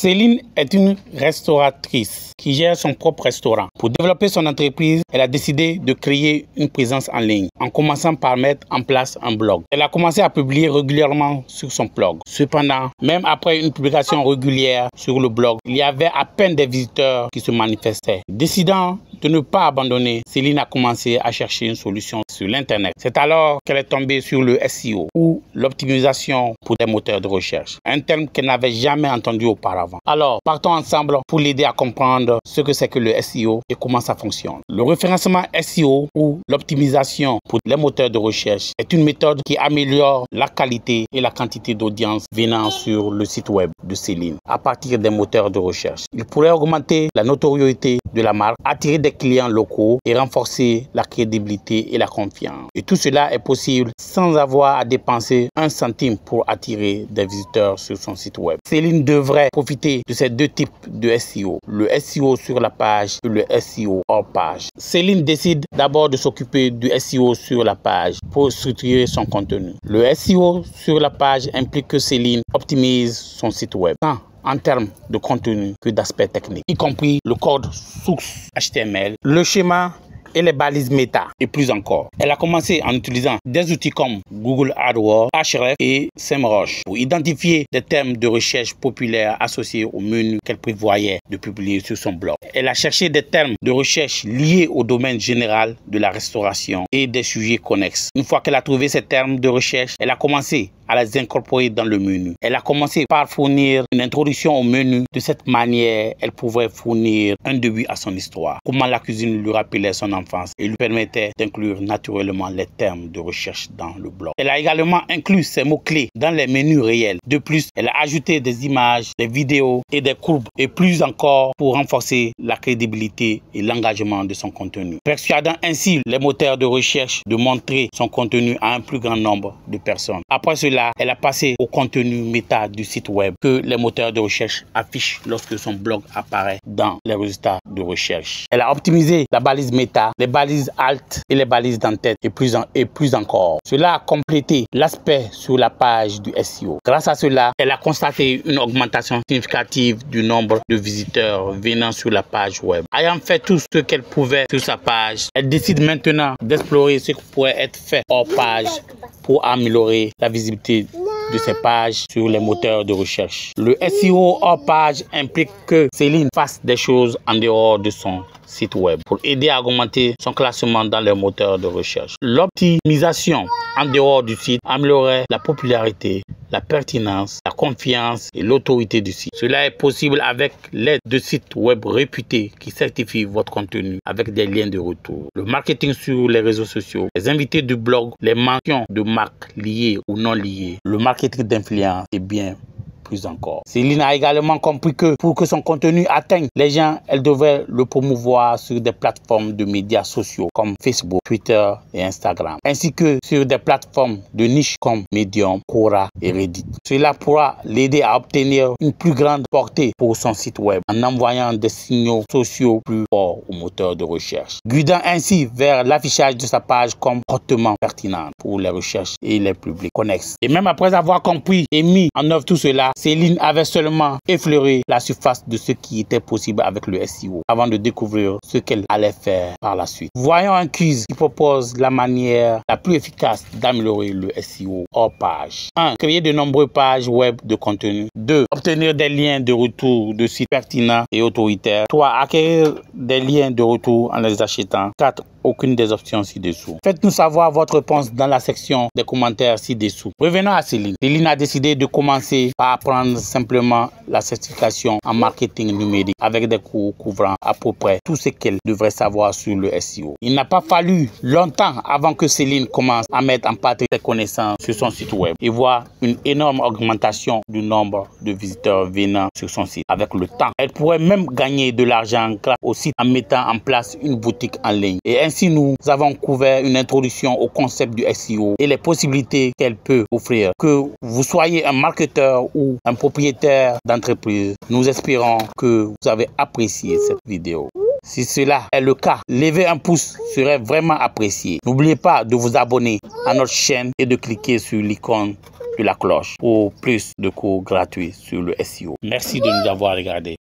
Céline est une restauratrice qui gère son propre restaurant. Pour développer son entreprise, elle a décidé de créer une présence en ligne en commençant par mettre en place un blog. Elle a commencé à publier régulièrement sur son blog. Cependant, même après une publication régulière sur le blog, il y avait à peine des visiteurs qui se manifestaient. Décidant de ne pas abandonner, Céline a commencé à chercher une solution sur l'Internet. C'est alors qu'elle est tombée sur le SEO, ou l'optimisation pour des moteurs de recherche, un terme qu'elle n'avait jamais entendu auparavant. Alors, partons ensemble pour l'aider à comprendre ce que c'est que le SEO et comment ça fonctionne. Le référencement SEO, ou l'optimisation pour les moteurs de recherche, est une méthode qui améliore la qualité et la quantité d'audience venant sur le site web de Céline à partir des moteurs de recherche. Il pourrait augmenter la notoriété de la marque, attirer des clients locaux et renforcer la crédibilité et la confiance. Et tout cela est possible sans avoir à dépenser un centime pour attirer des visiteurs sur son site web. Céline devrait profiter de ces deux types de SEO, le SEO sur la page et le SEO hors page. Céline décide d'abord de s'occuper du SEO sur la page pour structurer son contenu. Le SEO sur la page implique que Céline optimise son site web, tant en termes de contenu que d'aspects techniques, y compris le code source HTML, le schéma et les balises méta, et plus encore. Elle a commencé en utilisant des outils comme Google AdWords, Ahrefs et SEMrush pour identifier des termes de recherche populaires associés au menu qu'elle prévoyait de publier sur son blog. Elle a cherché des termes de recherche liés au domaine général de la restauration et des sujets connexes. Une fois qu'elle a trouvé ces termes de recherche, elle a commencé à les incorporer dans le menu. Elle a commencé par fournir une introduction au menu. De cette manière, elle pouvait fournir un début à son histoire. Comment la cuisine lui rappelait son enfance et lui permettait d'inclure naturellement les termes de recherche dans le blog. Elle a également inclus ces mots-clés dans les menus réels. De plus, elle a ajouté des images, des vidéos et des courbes et plus encore pour renforcer la crédibilité et l'engagement de son contenu, persuadant ainsi les moteurs de recherche de montrer son contenu à un plus grand nombre de personnes. Après cela, elle a passé au contenu méta du site web que les moteurs de recherche affichent lorsque son blog apparaît dans les résultats de recherche. Elle a optimisé la balise méta, les balises alt et les balises d'entête et plus encore. Cela a complété l'aspect sur la page du SEO. Grâce à cela, elle a constaté une augmentation significative du nombre de visiteurs venant sur la page web. Ayant fait tout ce qu'elle pouvait sur sa page, elle décide maintenant d'explorer ce qui pourrait être fait hors page pour améliorer la visibilité de ces pages sur les moteurs de recherche. Le SEO hors page implique que Céline fasse des choses en dehors de son site web pour aider à augmenter son classement dans les moteurs de recherche. L'optimisation en dehors du site améliorerait la popularité, la pertinence, la confiance et l'autorité du site. Cela est possible avec l'aide de sites web réputés qui certifient votre contenu avec des liens de retour. Le marketing sur les réseaux sociaux, les invités du blog, les mentions de marques liées ou non liées, le marketing d'influence et bien plus encore. Céline a également compris que pour que son contenu atteigne les gens, elle devrait le promouvoir sur des plateformes de médias sociaux comme Facebook, Twitter et Instagram, ainsi que sur des plateformes de niche comme Medium, Quora et Reddit. Cela pourra l'aider à obtenir une plus grande portée pour son site web en envoyant des signaux sociaux plus forts au moteur de recherche, guidant ainsi vers l'affichage de sa page comme hautement pertinent pour les recherches et les publics connexes. Et même après avoir compris et mis en œuvre tout cela, Céline avait seulement effleuré la surface de ce qui était possible avec le SEO avant de découvrir ce qu'elle allait faire par la suite. Voyons un quiz qui propose la manière la plus efficace d'améliorer le SEO hors page. 1. Créer de nombreuses pages web de contenu. 2. Obtenir des liens de retour de sites pertinents et autoritaires. 3. Acquérir des liens de retour en les achetant. 4. Aucune des options ci-dessous. Faites-nous savoir votre réponse dans la section des commentaires ci-dessous. Revenons à Céline. Céline a décidé de commencer par apprendre simplement la certification en marketing numérique avec des cours couvrant à peu près tout ce qu'elle devrait savoir sur le SEO. Il n'a pas fallu longtemps avant que Céline commence à mettre en pratique ses connaissances sur son site web et voir une énorme augmentation du nombre de visiteurs venant sur son site avec le temps. Elle pourrait même gagner de l'argent grâce au site en mettant en place une boutique en ligne. Et ainsi, nous avons couvert une introduction au concept du SEO et les possibilités qu'elle peut offrir. Que vous soyez un marketeur ou un propriétaire d'entreprise, nous espérons que vous avez apprécié cette vidéo. Si cela est le cas, lever un pouce serait vraiment apprécié. N'oubliez pas de vous abonner à notre chaîne et de cliquer sur l'icône de la cloche pour plus de cours gratuits sur le SEO. Merci de nous avoir regardés.